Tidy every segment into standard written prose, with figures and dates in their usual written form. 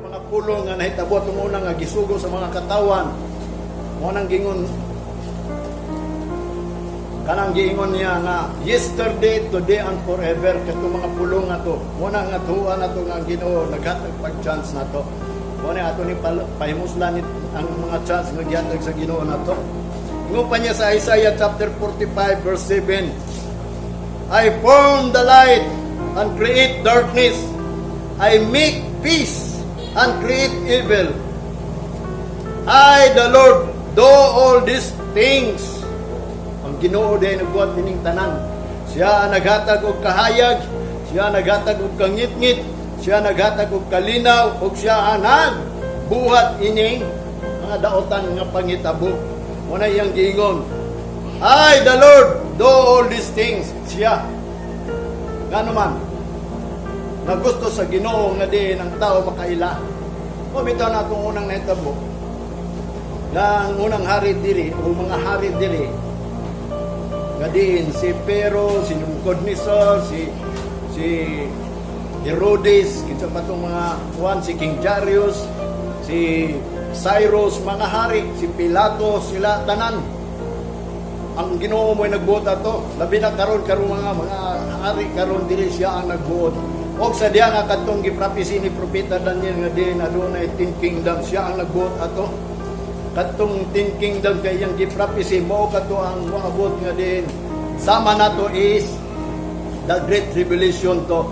mga pulong nga nahitabo itong unang nga gisugo sa mga katawan. Mo nang gingon kanang giingon niya nga yesterday, today and forever katong mga pulong ato. Mo nang nga tuwa nato nga Ginoo naghatag pag chance nato. Mo ni ato ni pahimuslan ang mga chance nga gihatag sa Ginoo nato. Ingon pa niya sa Isaiah chapter 45 verse 7. I form the light and create darkness. I make peace and create evil. I, the Lord, do all these things. Ang Ginoo din nagbuhat dining tanan. Siya ang naghatag og kahayag, siya naghatag og kangit-ngit, siya naghatag og kalinaw, ug siya ang nagbuhat ining mga daotan nga pangitabo. Muna iyang giingon, I, the Lord, do all these things. Siya. Ngano man, na gusto sa Ginoo nga din ang tao makaila. O bitaw na itong unang naitabo, na ang unang hari diri, o mga hari diri, nga din si Pero, si Nebuchadnezzar, si Herodes, kinsa pa itong mga kuwan, si King Darius, si Cyrus, mga hari, si Pilato, sila tanan. Ang Ginoo mo'y nagbuot ato. Labi na karon mga hari karon dili siya ang nagbuot. Og sa diya nga kadtong giprapisi ni propeta Daniel nga din adunay 10 kingdom siya ang nagbuot ato. Kadtong 10 kingdom kay yang giprapisi mao kadto ang moabot nga din. Sama nato is the great tribulation to.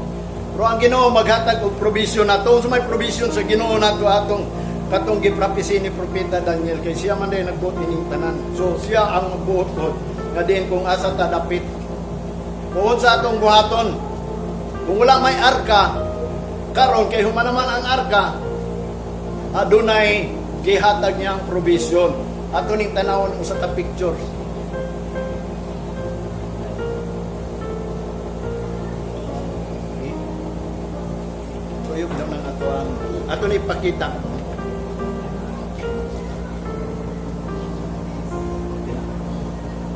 Pero ang Ginoo maghatag og provision nato. So may provision sa Ginoo nato atong katong giprapisi ni propeta Daniel kay siya man din nagbuot ining tanan. So siya ang magbuot nga din kung asa ta dapit. Buot sa atong buhaton. Kung wala may arka, karon kay human naman ang arka, adunay gihatag niya ang provision. Ato ning tanawon usa ka picture. Tuyog daw ng ato ni pakita.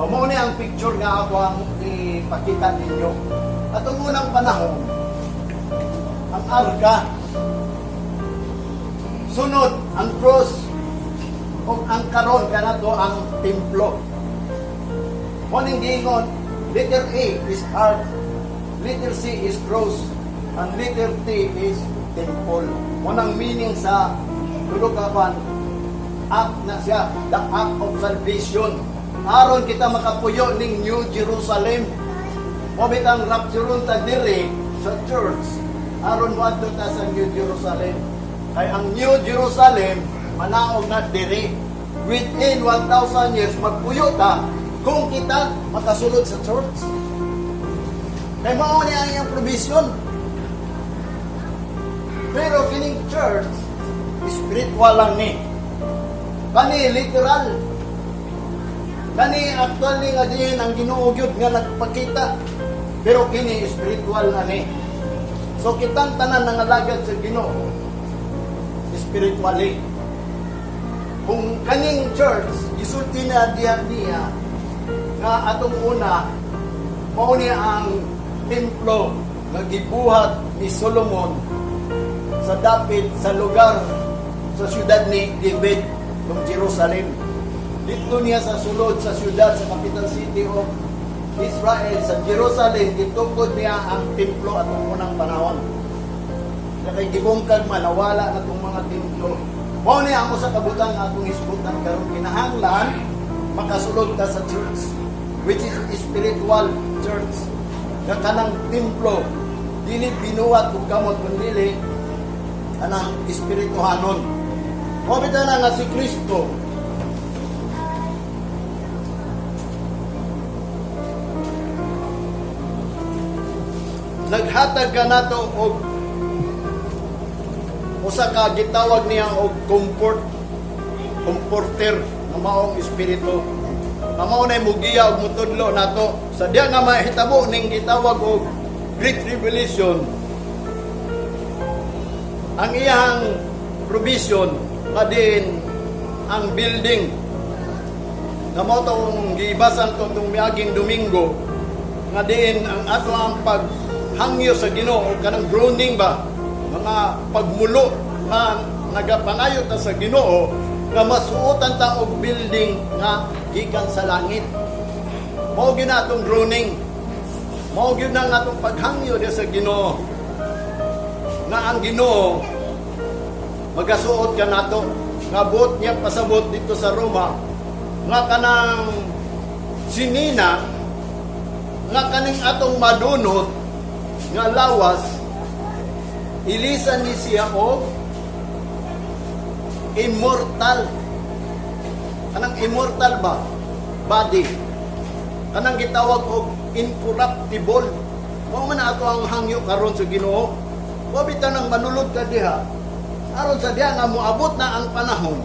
Mao ni ang picture nga ako ang ipakita ninyo. Atong unang panahon, ang arka, sunod ang cross, o ang karon kanato ang templo. Morning gingon, letter A is ark, letter C is cross, and letter T is temple. Munang meaning sa tulukapan, act na siya, the act of salvation. Aron kita makapuyo ning New Jerusalem. Mobit ang rapturon ta diri sa church. Aron moadto ta sa New Jerusalem. Kay ang New Jerusalem manaog na diri. Within 1,000 years magpuyo ta kung kita makasulod sa church. Kay mao ni ang iyang provision. Pero kining church spiritual lang ni. Kani literal. Kani actually nga din ang Ginoo gyud nga nagpakita. Pero kini spiritual na ni. So kitang tanan nangalagad sa Ginoo spiritually. Kung kaning church gisulti na niya nga atong una mao ni ang templo nga gibuhat ni Solomon sa dapit sa lugar sa siyudad ni David ng Jerusalem. Dito niya sa sulod sa siyudad, sa capital city of Israel, sa Jerusalem, gitukod niya ang templo at ang unang panahon. Kaya gibungkag manawala na itong mga templo. Mao niya ako sa kabutang atong isbutan karon kinahanglan makasulod ta sa church, which is spiritual church. Nga kanang templo, dili binuhat ug kamot kundi anang espirituhanon. Mao bitaw na nga si Kristo naghatag ka nato og usa ka gitawag niya og comforter nga maong espiritu. Mao na mugiya og mutudlo nato sa diya nga mahitabo ning gitawag og Great Revelation. Ang iyang provision nga din ang building na mao tong gibasan to tong miaging Domingo nga din ang ato ang paghangyo sa Ginoo kanang groaning ba mga pagmulo nga nagapangayo ta sa Ginoo nga masuotan ta og building nga gikan sa langit. Mao gyud na atong droning. Mao gyud na atong paghangyo sa Ginoo. Nga ang Ginoo magasuot ka nato nga buot niya pasabot dito sa Roma nga kanang sinina nga kaning atong madunot nga lawas ilisan ni siya og immortal. Kanang immortal ba? Body. Kanang gitawag og incorruptible. Mao man ato ang hangyo karon sa Ginoo. Wa bitaw nang manulod ka diha. Aron sa diha nga moabot na ang panahon.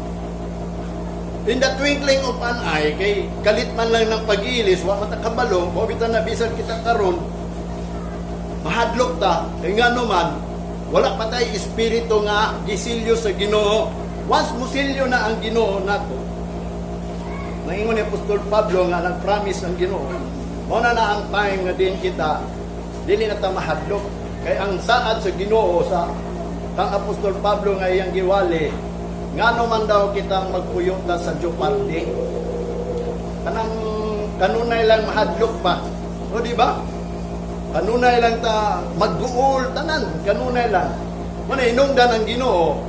In the twinkling of an eye, kay kalit man lang ng pag-iilis, wa matakabalo, wa bitaw na bisan kita karon. Mahadlok ta, kay ngano man wala pa tay espiritu nga gisilyo sa Ginoo. Once musilyo na ang Ginoo nato, naingon ni Apostol Pablo nga nag-promise ang Ginoo, mo na ang time nga din kita dili na ta mahadlok. Kay ang saad sa Ginoo sa kang Apostol Pablo nga iyang giwali, ngano man daw kitang magpuyot na sa Joparde. Kanunay lang mahadlok pa. O di ba? Kanunay lang ta magduol tanan, kanunay lang. Muna inungdan ang Ginoo,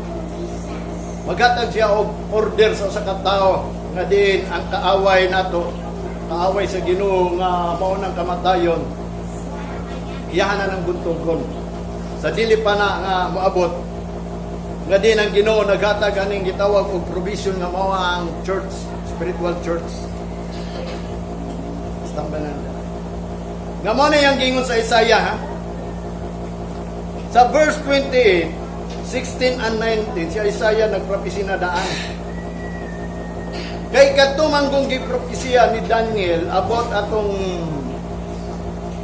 maghatag siya og order sa usa ka tawo nga din ang kaaway nato, kaaway sa Ginoo nga mao nang kamatayon, iyahan na ng buntogon. Sa dili pa na nga moabot, nga din ang Ginoo naghatag aning gitawag og provision nga mao ang church, spiritual church. Stambanan. Nga mo na yung gingon sa Isaiah, ha? Sa verse 28, 16 and 19, si Isaiah nagpropesya na daan. Kay katumanggong gipropesya ni Daniel about atong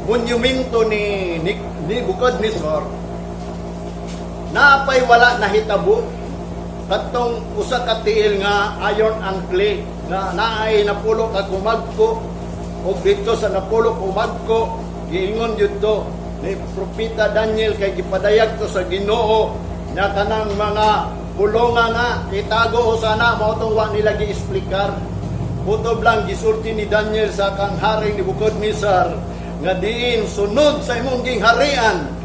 monumento ni Nebuchadnezzar, naapay wala nahitabo katong usa ka tiil nga iron and clay nga naay napulo ka kumagko, o dito sa napulo kumagko giingon yudto ni propeta Daniel kay gipadayag to sa Ginoo na kanang mga pulonga nga itago sana mao tong wa nila gi-explikar. Putob lang gisulti ni Daniel sa kang haring ni Nebuchadnezzar nga diin sunod sa imong gingharian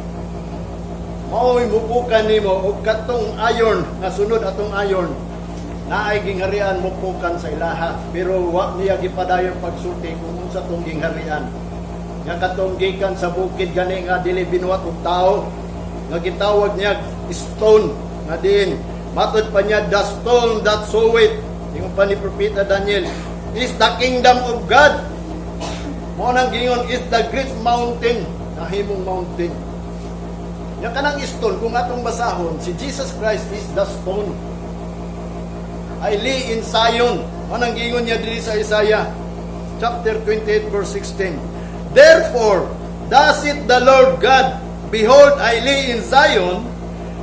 mao'y mupukan nimo og katong iron nga sunod atong iron naay gingharian mupukan sa ilaha, pero wa niya gipadayon pagsulti kung unsa tong gingharian nga katong gikan sa bukid gani nga dili binuhat og tao nga gitawag niya stone nga din matod pa niya the stone that soweth, ingon pa ni propeta Daniel, is the kingdom of God. Mo nang gingon is the great mountain, nahimong mountain. Yang kanang stone kung atong basahon, si Jesus Christ is the stone. I lay in Zion. Mo nang gingon niya diri sa Isaiah chapter 28 verse 16. Therefore, thus saith the Lord God, behold, I lay in Zion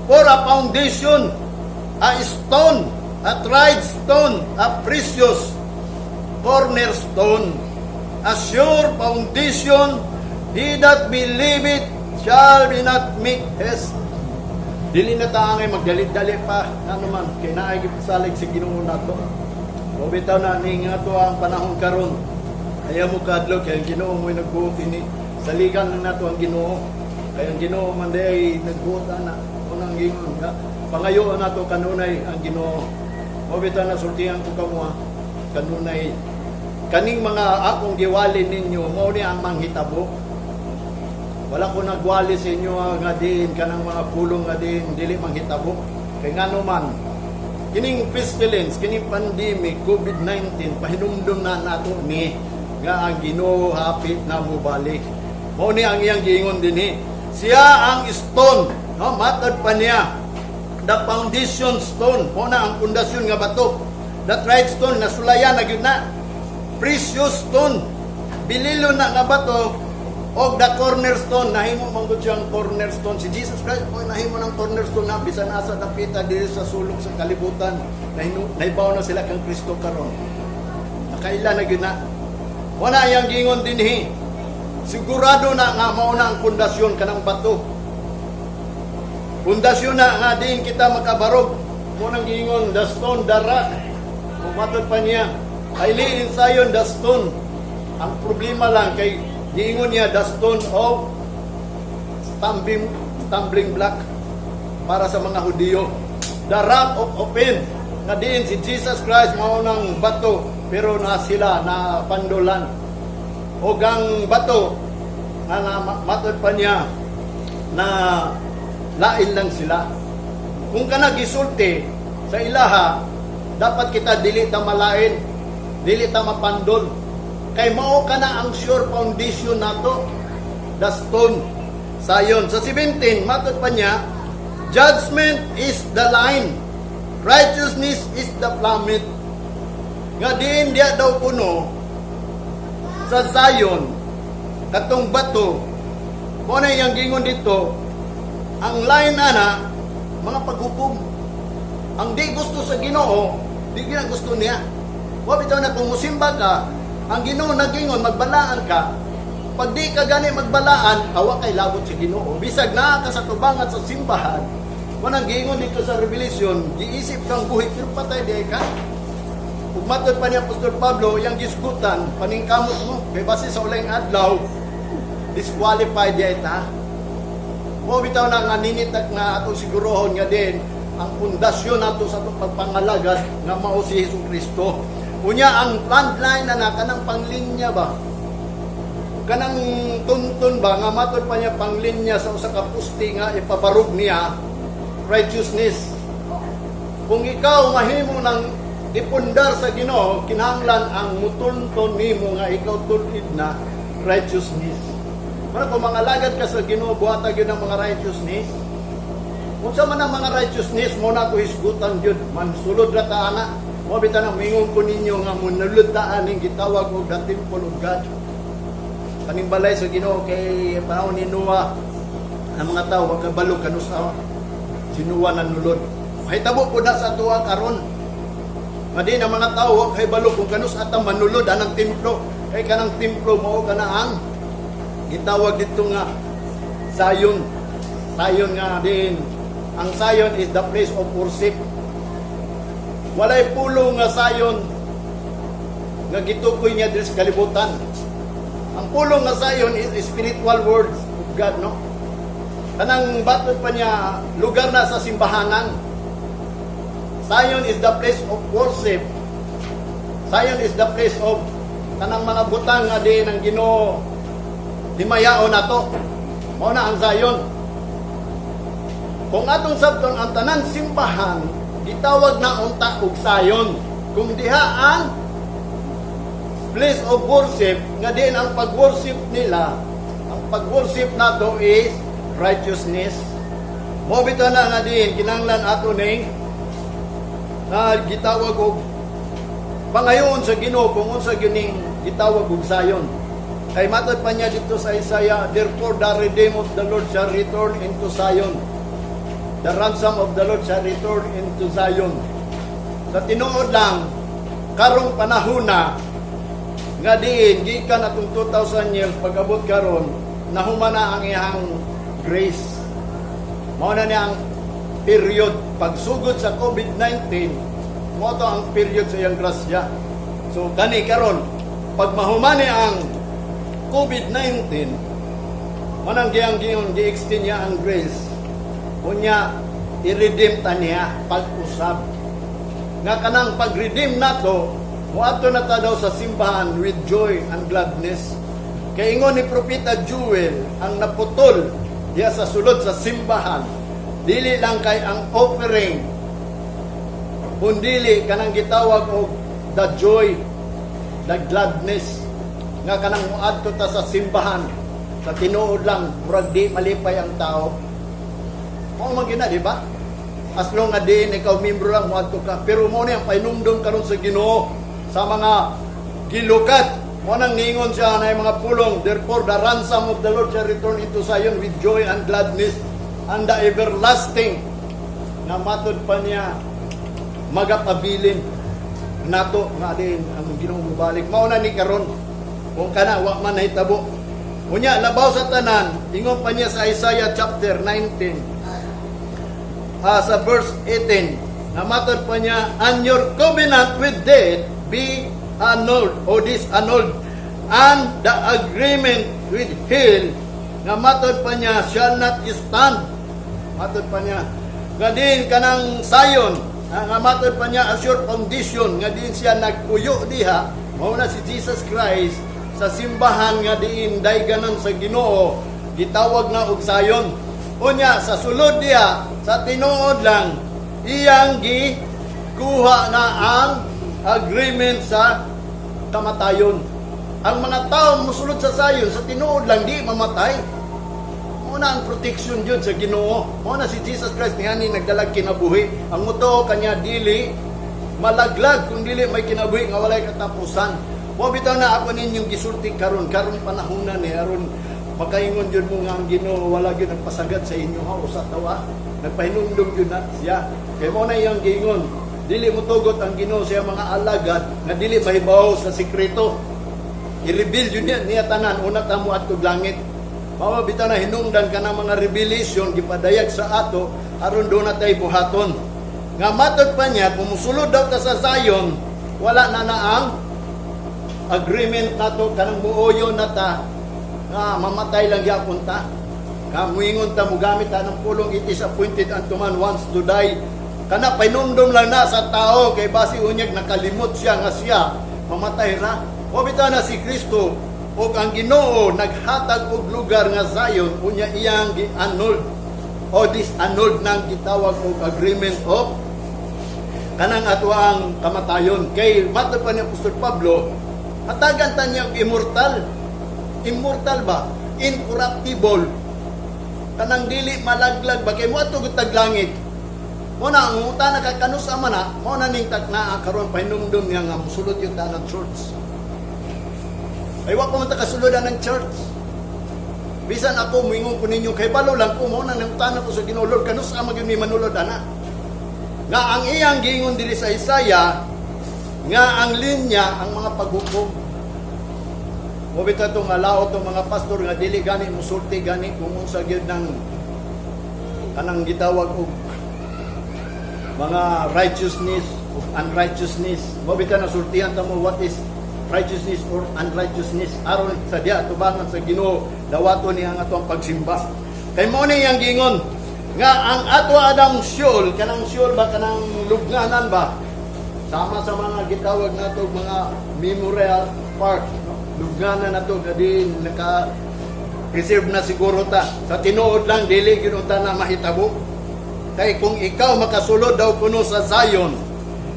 for a foundation, a stone, a tried stone, a precious cornerstone, a sure foundation, he that believeth shall be not make haste. Dili na taangay magdalit-dali pa, ano man, kay naay gipasalig sa Ginoo nato. O bitaw na ning ato ang panahon karon. Ayaw mo kadlo kay ang Ginoo mo'y nagbuot ini. Saligan na nato ang Ginoo. Kay ang Ginoo man day nagbuot ana. Unang gingon nga pangayoon nato kanunay ang Ginoo. O bitaw na sultihan ko kamo kanunay kaning mga akong giwali ninyo mao ni ang manghitabo. Wala ko nagwali sa inyo nga din kanang mga pulong nga din dili manghitabo. Kay ngano man kining pestilence, kining pandemic COVID-19 pahinumdum na nato ni nga ang Ginoo hapit na mobalik. Mao ni ang iyang giingon dinhi. Siya ang stone, no, matad pa niya. The foundation stone, mao na ang pundasyon nga bato. The tried stone na sulayan na gyud na. Precious stone, bililo na nga bato. Og the cornerstone, nahimo man gud siyang cornerstone. Si Jesus Christ po nahimo ng cornerstone na bisan asa dapita diri sa sulok sa kalibutan. Nahibaw na sila kang Kristo karon. Nakaila na gyud na. Wala yang gingon dinhi. Sigurado na nga mao na ang pundasyon kanang bato. Pundasyon na nga din kita makabarog. Munang giingon, the stone, the rock. Umatod pa niya, I lay in Zion the stone. Ang problema lang kay giingon niya, the stone of stumbling block para sa mga Hudiyo. The rock of offense. Nga din si Jesus Christ maunang bato, pero na sila na pandulan. O gang bato, nga matod pa niya, na lain lang sila. Kung ka nagisulti sa ilaha, dapat kita dili ta malain, dili ta mapandol. Kay mao ka na ang sure foundation nato, the stone, Zion. Sa 17, matod pa niya, judgment is the line, righteousness is the plummet. Nga diin diya daw kuno sa Zion, katong bato, mo na yung gingon dito, ang line ana, mga paghukom. Ang di gusto sa Ginoo, di gina gusto niya. Wa bitaw na kung musimba ka, ang Ginoo nagingon magbalaan ka. Pag di ka gani magbalaan, awa kay labot si Ginoo. Bisag naa ka sa tubangan sa simbahan, manang gingon dito sa Revelation, giisip kang buhi pero patay di ka. Ug matod pa ni Apostol Pablo, yang gisgutan, paningkamot mo, kay base sa ulayng adlaw, disqualified di ta. Mo bitaw na nga ninitak nga atong sigurohon nga din ang pundasyon nato sa atong pagpangalagad nga mao si Hesukristo. Unya ang landline na kanang panglinya ba? Kanang tuntun ba nga matod pa niya panglinya sa usa ka pusti nga ipabarog niya righteousness. Kung ikaw mahimo nang ipundar sa Ginoo, kinahanglan ang mutunton nimo nga ikaw tulid na righteousness. Mara kung mga lagad ka sa Ginoo, buhatag yun ang mga righteousness. Kung sa man ang mga righteousness, mo na ko hisgutan yun. Mansulod na taana. Mo bitan ang mingon ko ninyo nga munulod taan yung gitawag o the temple of God. Kaning balay sa Ginoo kay panahon ni Noah, ang mga tao, wag kabalo kanusawa. Si Noah nanulod. Mahitabo po na sa tuwa karon. Madi na mga tao, wag kay balo kung kanus atang manulod anang templo. Kay kanang templo mo ka na ang gitawag dito nga Zion. Zion nga din. Ang Zion is the place of worship. Walay pulo nga Zion nga gitukoy niya diri sa kalibutan. Ang pulo nga Zion is spiritual words of God, no? Kanang batod pa niya lugar na sa simbahanan. Zion is the place of worship. Zion is the place of kanang mga butang nga din ang Ginoo himayao na to. Mao na ang Zion. Kung atong sabton ang tanang simbahan, gitawag na unta og Zion. Kung diha ang place of worship, nga din ang pag-worship nila, ang pag-worship nato is righteousness. Mo bitaw na nga din kinahanglan ato ning na gitawag og pangayon sa Ginoo kung unsa gining gitawag og Zion. Kay matod pa niya dito sa Isaiah, therefore the redeemed of the Lord shall return into Zion. The ransom of the Lord shall return into Zion. Sa tinuod lang, karong panahon na, nga diin, gikan atong 2,000 years, pag-abot karon, nahuman na ang iyang grace. Mao na niya ang period, pagsugod sa COVID-19, mo to ang period sa iyang grasya. So, kani karon, pag mahumani ang COVID-19, manang giyang gi-extend niya ang grace, kunya i-redeem ta niya pag-usab. Nga kanang pag-redeem nato, muadto na ta daw sa simbahan with joy and gladness. Kay ingon ni Propeta Joel, ang naputol diya sa sulod sa simbahan, dili lang kay ang offering, kundili kanang gitawag og the joy, the gladness, nga kanang muadto ta sa simbahan sa tinuod lang murag di malipay ang tao. Mao man gina, di ba? As long nga din ikaw membro lang muadto ka, pero mo ni ang painumdum karon sa Ginoo sa mga gilukat. Mo nang ningon siya na mga pulong, therefore the ransom of the Lord shall return into Zion with joy and gladness and the everlasting, na matod pa niya magapabilin nato nga din ang Ginoo mubalik. Mao na ni karon kung kana wa man nahitabo. Unya labaw sa tanan, ingon pa niya sa Isaiah chapter 19. sa verse 18, nga matod pa niya, and your covenant with death be annulled or disannulled, and the agreement with hell, nga matod pa niya, shall not stand. Matod pa niya, nga din kanang sayon, nga matod pa niya, as your foundation, nga din siya nagpuyo diha, mauna si Jesus Christ, sa simbahan nga diin dayganan sa Ginoo, gitawag na og sayon. Unya, sa sulod diha, sa tinuod lang, iyang gikuha na ang agreement sa kamatayon. Ang mga tao musulod sa sayon, sa tinuod lang, di mamatay. Muna ang protection yun sa Ginoo. Muna si Jesus Christ nihani nagdalag kinabuhi. Ang muto kanya dili malaglag kung dili may kinabuhi nga walay katapusan. Mo bitaw na ako ninyong gisulti karon panahon na ni aron makaingon jud mo nga ang Ginoo wala gyud nagpasagad sa inyo ha usa tawa. Nagpahinumdum jud na siya. Kay mo na iyang giingon, dili mo tugot ang Ginoo sa mga alagad nga dili mahibaw sa sikreto. I-reveal yun niya tanan una ta mo adtog langit. Mao bitaw na hinungdan ka ng mga revelation gipadayag sa ato aron do na tay buhaton. Nga matod pa niya kumusulod daw ta sa Zion, wala na ang agreement nato kanang muoyo na ta nga mamatay lang gyapon ta. Nga muingon ta mo gamit ta ng pulong, it is appointed unto man once to die. Kana painumdum lang na sa tao kay basi unyag nakalimot siya nga siya mamatay ra. O bitaw na si Kristo o ang Ginoo naghatag og lugar nga Zion unya iyang gi-annulled o disannulled nang gitawag og agreement of kanang atuang kamatayon. Kay matod pa ni Apostol Pablo, hatagan ta niya immortal ba, incorruptible, kanang dili malaglag ba, kay mo ato gutag langit. Mo na ang uta nakakanus ama na, mo na ning takna karon pahinumdum niya nga musulod yung tanang church. Ay wa pa man ta kasuludan ng church. Bisan ako moingon ko ninyo kay balo lang ko mo na nang tanan ko sa Ginoo, Lord kanus ama gyud mi manulod ana. Nga ang iyang giingon diri sa Isaiah nga ang linya ang mga paghukom. Mo bitaw tong alao tong mga pastor nga dili gani musulti gani kung unsa gyud nang kanang gitawag og mga righteousness o unrighteousness. Mo bitaw na sultihan ta mo what is righteousness or unrighteousness aron sa diya tubangan sa Ginoo dawaton niya ang atong pagsimba. Kay mo ni yang gingon nga ang ato adang Sheol, kanang Sheol ba kanang lubnganan ba sama sa mga gitawag nato mga memorial park, no? Lubnganan nato gadi naka reserve na siguro ta sa tinuod lang dili gyud ta na mahitabo. Kay kung ikaw makasulod daw kuno sa Zion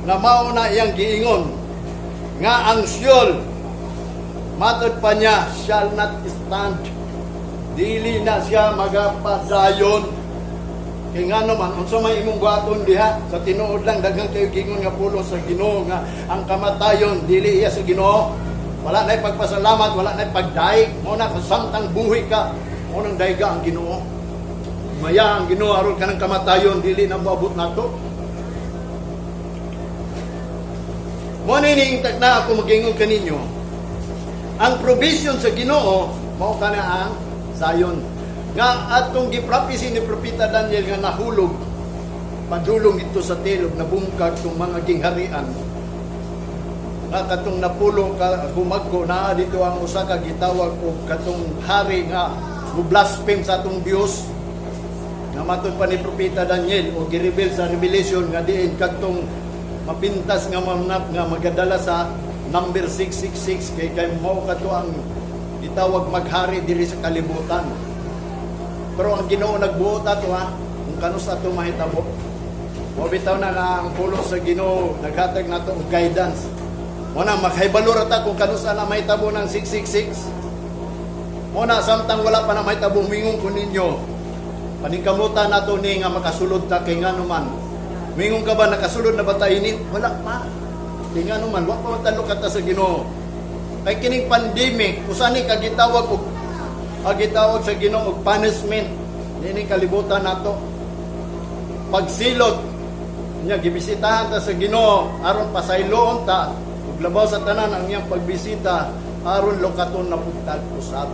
nga mao na iyang giingon nga ang Sheol matod pa niya shall not stand, dili na siya magapadayon. Kaya nga naman unsa may imong buhaton diha sa tinuod lang daghang kayo gingon nga pulo sa Ginoo nga ang kamatayon dili iya sa Ginoo. Wala na pagpasalamat, wala na pagdaig, mo na samtang buhi ka mo nang dayga ang Ginoo. Maya ang Ginoo aron kanang kamatayon dili na moabot nato. Mo ni na ako magingon kaninyo, ang provision sa Ginoo mao kana ang Zion. Nga atong giprophecy ni propeta Daniel nga nahulog padulong ito sa tilog na bungkag tong mga gingharian. Nga katong napulo ka gumagko na dito ang usa ka gitawag og katong hari nga blaspheme sa atong Dios. Nga matod pa ni propeta Daniel o gireveal sa Revelation nga diin kadtong mapintas nga manap nga magadala sa number 666 kay mao kato ang itawag maghari diri sa kalibutan. Pero ang Ginoo nagbuot ato ha kung kanus ato mahitabo. Mo bitaw na ang pulo sa Ginoo naghatag nato og guidance. Mo na makahibalo ta kung kanus na mahitabo ng 666. Mo na samtang wala pa na mahitabo mingon ko ninyo. Paningkamutan nato ni nga makasulod ta kay nganuman. Mingon ka ba nakasulod na ba tayo ini? Wala pa. Di nga naman, wala pa matalo ka ta sa Ginoo. Kay kining pandemic, usani ka gitawag sa Ginoo og punishment. Dini kalibutan nato. Pagsilot nya gibisitahan ta sa Ginoo aron pasayloon ta ug labaw sa tanan ang iyang pagbisita aron lokaton na pugtag usab.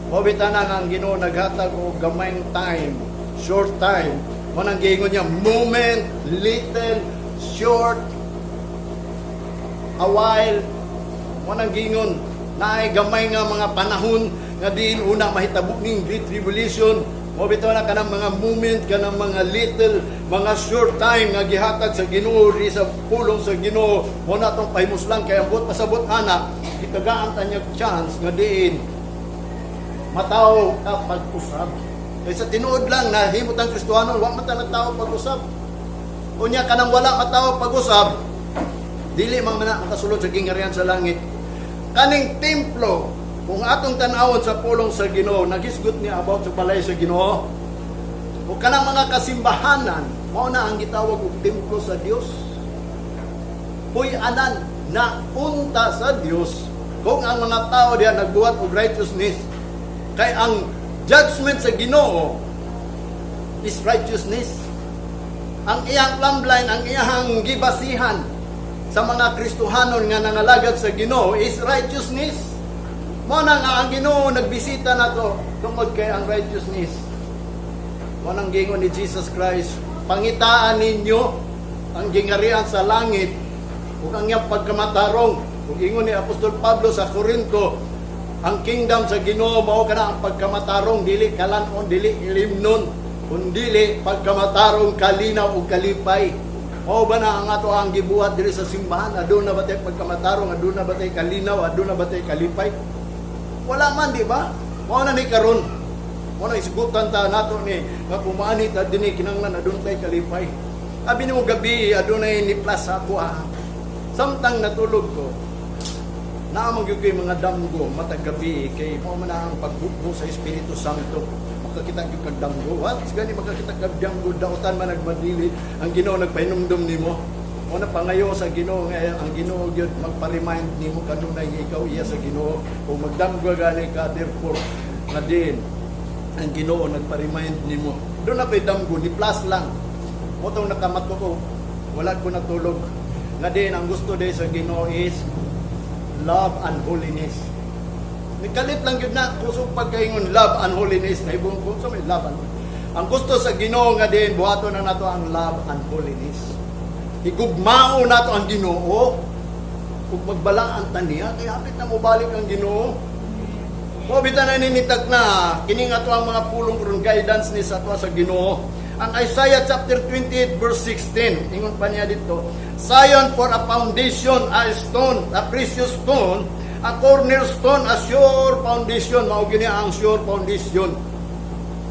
Mobita na ang Ginoo naghatag og gamayng time, short time Manang giingon niya, moment, little, short, a while. Manang giingon, naay gamay nga mga panahon nga diin una mahitabo ning Great Tribulation. Mo bitaw na kanang mga moment, kanang mga little, mga short time nga gihatag sa Ginoo di sa pulong sa Ginoo. Mo na tong pahimuslang kay ambot pasabot ana, gitagaan ta niya chance nga diin mataw ka pag-usab. Kay sa tinuod lang na himot ang Kristohanon, wa man ta nagtawo pag-usab. Unya kanang wala mataw pag-usab, dili man makasulod sa gingharian sa langit. Kaning templo, kung atong tan-awon sa pulong sa Ginoo, nagisgot niya about sa balay sa Ginoo. O kanang mga kasimbahanan, mao na ang gitawag og templo sa Dios. Puy-anan na unta sa Dios kung ang mga tao diha nagbuhat og righteousness. Kay ang judgment sa Ginoo is righteousness. Ang iyang plumb-line, ang iyang gibasihan sa mga Kristohanon nga nangalagad sa Ginoo is righteousness. Mo na nga ang Ginoo nagbisita nato tungod kay ang righteousness. Mo nang gingon ni Jesus Christ, pangitaan ninyo ang gingharian sa langit ug ang iyang pagkamatarong. Ug ingon ni Apostol Pablo sa Corinto, ang kingdom sa Ginoo mao kana ang pagkamatarong, dili kalanon, dili ilimnon, kundi pagkamatarong, kalinaw ug kalipay. Mao ba na ang ato ang gibuhat diri sa simbahan? Aduna ba tay pagkamatarong, aduna ba tay kalinaw, aduna ba tay kalipay? Wala man, di ba? Mao na ni karon. Mao na isgutan ta nato ni nga pumanit at dinhi kinahanglan adun tay kalipay. Abi nimo gabi adunay ni plus ako samtang natulog ko. Naamang gyud kay mga damgo matag gabi kay mao man ang pagbukbo sa Espiritu Santo. Makakita gyud kag damgo. What? Gani makakita kag damgo dautan man nagmadili ang Ginoo nagpahinumdum nimo. O na pangayo sa Ginoo nga ang Ginoo gyud magpa-remind nimo kanunay ikaw iya sa Ginoo kung magdamgo gani ka therefore nga din ang Ginoo nagpa-remind nimo. Do na pay damgo ni plus lang. Mo tong nakamato ko wala ko natulog. Nga din ang gusto day sa Ginoo is love and holiness. Nikalit lang yun na kusog pagkaingon love and holiness na ibong kung may love and holiness. Ang gusto sa Ginoo nga din buhato na nato ang love and holiness. Igugmao nato ang Ginoo ug magbalaan ta niya kay hapit na mobalik ang Ginoo. Mo bitan na ninitag na kining ato ang mga pulong karon guidance ni sa ato sa Ginoo. Ang Isaiah chapter 28 verse 16 ingon pa niya dito, Zion for a foundation, a stone, a precious stone, a cornerstone, a sure foundation. Mao gini ang sure foundation.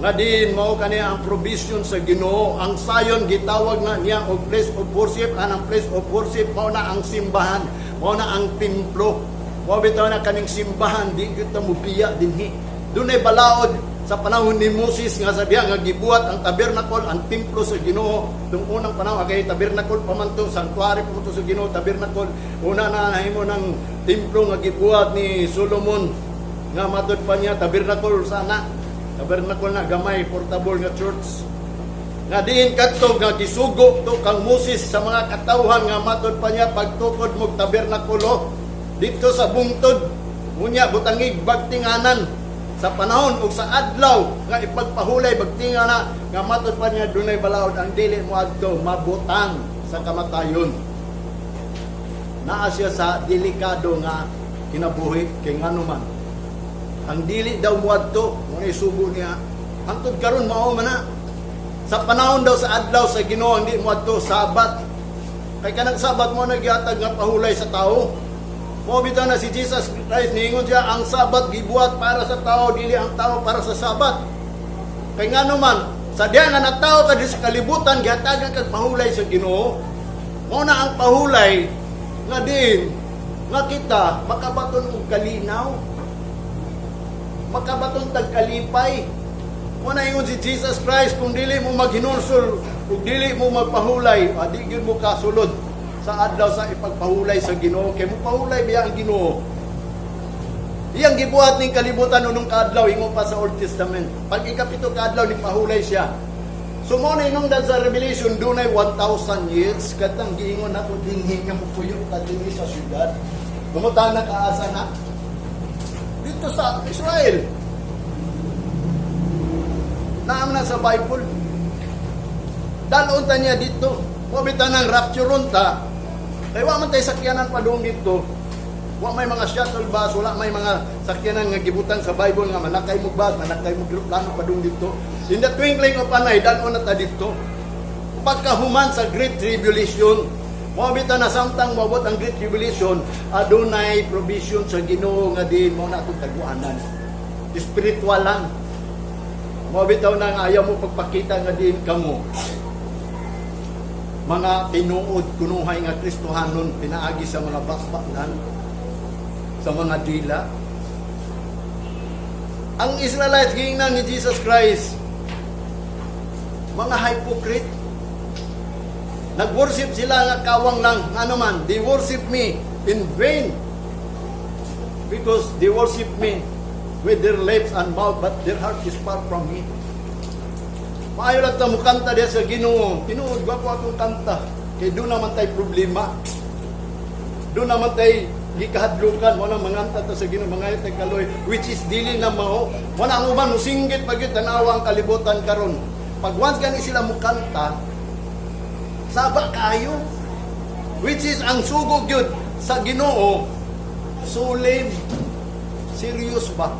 Nga din mao kaniya ang provision sa Ginoo. Ang Zion gitawag na niya og place of worship. Anang place of worship mao na ang simbahan, mao na ang templo. Mao bitaw na kaning simbahan di gyud ta mobiya dinhi. Dunay balaod sa panahon ni Moses nga sabihan nga gibuhat ang tabernacle, ang templo sa Ginoo. Tung unang panahon kay tabernacle pamanto, sanctuary pamanto sa Ginoo, tabernacle. Una na nahimo ng templo nga gibuhat ni Solomon nga matud pa niya tabernacle sana. Tabernacle na gamay, portable nga church. Nga diin kadto nga gisugo to kang Moses sa mga katawhan nga matud pa niya pagtukod mo tabernakulo dito sa bungtod. Unya butangig bagtinganan sa panahon ug sa adlaw nga ipagpahulay bagtinga na nga matud pa niya dunay balaod ang dili mo adto mabutang sa kamatayon. Naa siya sa delikado nga kinabuhi kay nganuman. Ang dili daw mo adto mo isubo niya. Hangtod karon mao man na. Sa panahon daw sa adlaw sa Ginoo ang di mo adto sabat. Kay kanang sabat mo nagyatag nga pahulay sa tao. Mo bitaw na si Jesus Christ niingon siya ang sabat gibuhat para sa tao, dili ang tao para sa sabat. Kay ngano man sa diha nga natawo ka sa kalibutan gihatagan kag pahulay sa Ginoo. Mao na ang pahulay nga din nga kita makabaton og kalinaw, makabaton tag kalipay. Mao na ingon si Jesus Christ kung dili mo maghinulsol ug dili mo magpahulay, di gyud mo kasulod sa adlaw sa ipagpahulay sa Ginoo. Kay mo pahulay biya ang Ginoo. Iyang gibuhat ning kalibutan unong kaadlaw ingon pa sa Old Testament. Pag ikapito kaadlaw ni pahulay siya. So mo na inong sa Revelation dunay 1,000 years katang giingon nato dinhi nga mupuyot ta dinhi sa syudad. Gumutan na kaasa na dito sa Israel. Naam na sa Bible. dalon ta niya dito. Mo bitan ng rapture ta. Kay wa man tay sakyanan pa doon dito. Wa may mga shuttle bus, wala may mga sakyanan nga gibutan sa Bible nga manakay mo bus, manakay mo plano pa doon dito. In the twinkling of an eye, dalon na ta dito. Pagkahuman sa Great Tribulation, mabita na samtang mabot ang Great Tribulation, adunay provision sa Ginoo nga din mo na itong taguanan. Spiritual lang. Mabitaw na nga ayaw mo pagpakita nga din kamo. Mga tinuod, kunuhay nga Kristohanon, pinaagi sa mga bakbakan, sa mga dila. Ang Israelites, gingnan ni Jesus Christ, mga hypocrite. Nag-worship sila nga kawang lang, ano man, they worship me in vain. Because they worship me with their lips and mouth, but their heart is far from me. Maayo lang mo kanta diya sa Ginoo. Tinuod ba ko akong kanta? Kaya doon naman tayo problema. Doon naman tayo gikahadlukan. Walang manganta ta sa Ginoo, mga itay kaloy, which is dili na mao. Wala ang uban, musinggit pag yun, tanawa ang kalibutan karon. Pag once gani sila mo kanta, saba kayo. Which is ang sugog yun sa Ginoo, solemn. Serious ba?